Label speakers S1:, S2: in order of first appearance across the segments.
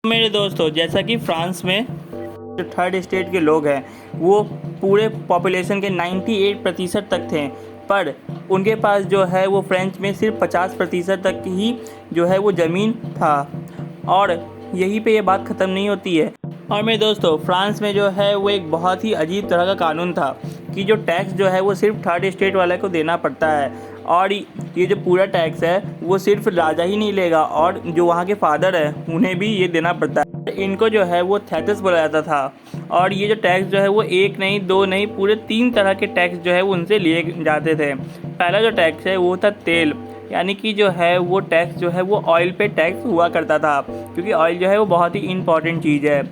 S1: मेरे दोस्तों, जैसा कि फ्रांस में जो थर्ड स्टेट के लोग हैं वो पूरे पॉपुलेशन के 98% तक थे, पर उनके पास जो है वो फ्रेंच में सिर्फ 50% तक ही जो है वो ज़मीन था। और यहीं पे ये बात ख़त्म नहीं होती है। और मेरे दोस्तों, फ्रांस में जो है वो एक बहुत ही अजीब तरह का कानून था कि जो टैक्स जो है वो सिर्फ थर्ड स्टेट वाले को देना पड़ता है। और ये जो पूरा टैक्स है वो सिर्फ राजा ही नहीं लेगा, और जो वहाँ के फादर है उन्हें भी ये देना पड़ता है। इनको जो है वो थैथस बोला जाता था। और ये जो टैक्स जो है वो एक नहीं, दो नहीं, पूरे 3 तरह के टैक्स जो है वो उनसे लिए जाते थे। पहला जो टैक्स है वो था तेल, यानी कि जो है वो टैक्स जो है वो ऑयल पे टैक्स हुआ करता था, क्योंकि ऑयल जो है वो बहुत ही इम्पॉर्टेंट चीज़ है।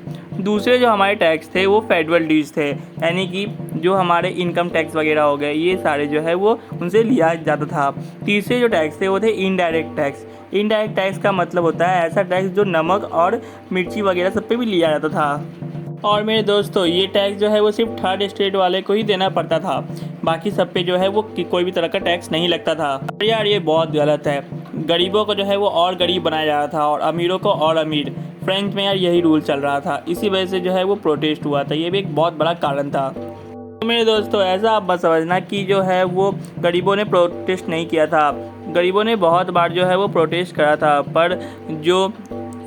S1: दूसरे जो हमारे टैक्स थे वो फेडरल ड्यूज थे, यानी कि जो हमारे इनकम टैक्स वगैरह हो गए, ये सारे जो है वो उनसे लिया जाता था। तीसरे जो टैक्स थे वो थे इनडायरेक्ट टैक्स। इनडायरेक्ट टैक्स का मतलब होता है ऐसा टैक्स जो नमक और मिर्ची वगैरह सब पे भी लिया जाता था। और मेरे दोस्तों, ये टैक्स जो है वो सिर्फ थर्ड स्टेट वाले को ही देना पड़ता था, बाकी सब पे जो है वो कोई भी तरह का टैक्स नहीं लगता था। यार ये बहुत गलत है। गरीबों को जो है वो और गरीब बनाया जा रहा था और अमीरों को और अमीर। फ्रेंच में यार यही रूल चल रहा था, इसी वजह से जो है वो प्रोटेस्ट हुआ था। ये भी एक बहुत बड़ा कारण था। तो मेरे दोस्तों, ऐसा आप मत समझना कि जो है वो गरीबों ने प्रोटेस्ट नहीं किया था। गरीबों ने बहुत बार जो है वो प्रोटेस्ट करा था, पर जो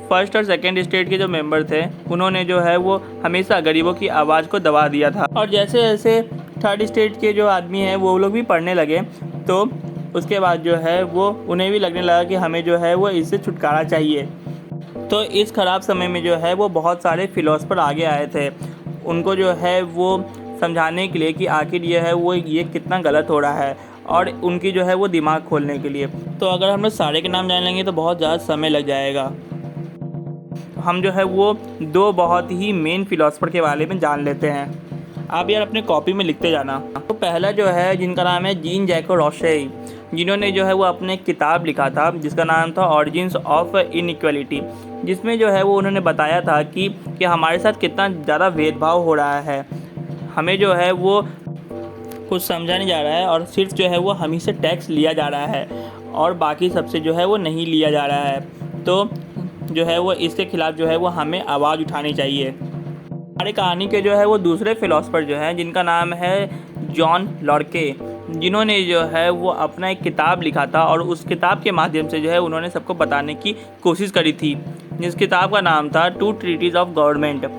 S1: फर्स्ट और सेकंड स्टेट के जो मेंबर थे उन्होंने जो है वो हमेशा गरीबों की आवाज़ को दबा दिया था। और जैसे जैसे थर्ड स्टेट के जो आदमी हैं वो लोग भी पढ़ने लगे, तो उसके बाद जो है वो उन्हें भी लगने लगा कि हमें जो है वो इससे छुटकारा चाहिए। तो इस ख़राब समय में जो है वो बहुत सारे फ़िलोसफर आगे आए थे, उनको जो है वो समझाने के लिए कि आखिर ये है वो ये कितना गलत हो रहा है, और उनकी जो है वो दिमाग खोलने के लिए। तो अगर हम लोग सारे के नाम जान लेंगे तो बहुत ज़्यादा समय लग जाएगा। हम जो है वो 2 बहुत ही मेन फ़िलोसफर के बारे में जान लेते हैं। आप यार अपने कॉपी में लिखते जाना। तो पहला जो है जिनका नाम है जीन जैक रोसे, जिन्होंने जो है वो अपने किताब लिखा था जिसका नाम था ऑरिजिन्स ऑफ इनइक्वालिटी, जिसमें जो है वो उन्होंने बताया था कि हमारे साथ कितना ज़्यादा भेदभाव हो रहा है। हमें जो है वो कुछ समझा नहीं जा रहा है, और सिर्फ जो है वो हम ही से टैक्स लिया जा रहा है और बाकी सबसे जो है वो नहीं लिया जा रहा है। तो जो है वो इसके खिलाफ़ जो है वो हमें आवाज़ उठानी चाहिए। हमारी कहानी के जो है वो दूसरे फ़िलोसफर जो हैं जिनका नाम है जॉन लॉर्के, जिन्होंने जो है वो अपना एक किताब लिखा था, और उस किताब के माध्यम से जो है उन्होंने सबको बताने की कोशिश करी थी, जिस किताब का नाम था 2 ट्रीटीज़ ऑफ गवर्नमेंट।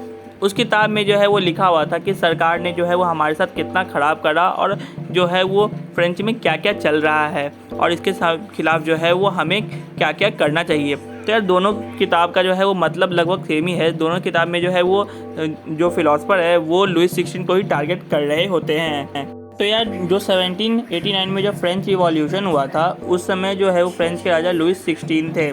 S1: उस किताब में जो है वो लिखा हुआ था कि सरकार ने जो है वो हमारे साथ कितना ख़राब करा, और जो है वो फ्रेंच में क्या क्या चल रहा है, और इसके खिलाफ़ जो है वो हमें क्या क्या करना चाहिए। तो यार दोनों किताब का जो है वो मतलब लगभग सेम ही है। दोनों किताब में जो है वो जो फ़िलोसफर है वो लुइस 16 को ही टारगेट कर रहे होते हैं। तो यार जो 1789 में जो फ्रेंच रिवॉल्यूशन हुआ था, उस समय जो है वो फ्रेंच के राजा लुइस 16 थे।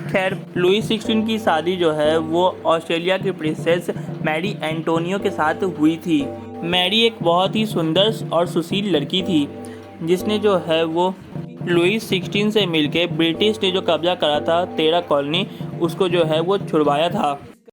S1: खैर, लुइस 16 की शादी जो है वो ऑस्ट्रेलिया की प्रिंसेस मैरी एंटोनियो के साथ हुई थी। मैरी एक बहुत ही सुंदर और सुशील लड़की थी, जिसने जो है वो लुइस 16 से मिलके ब्रिटिश ने जो कब्जा करा था 13 कॉलोनी, उसको जो है वो छुड़वाया था।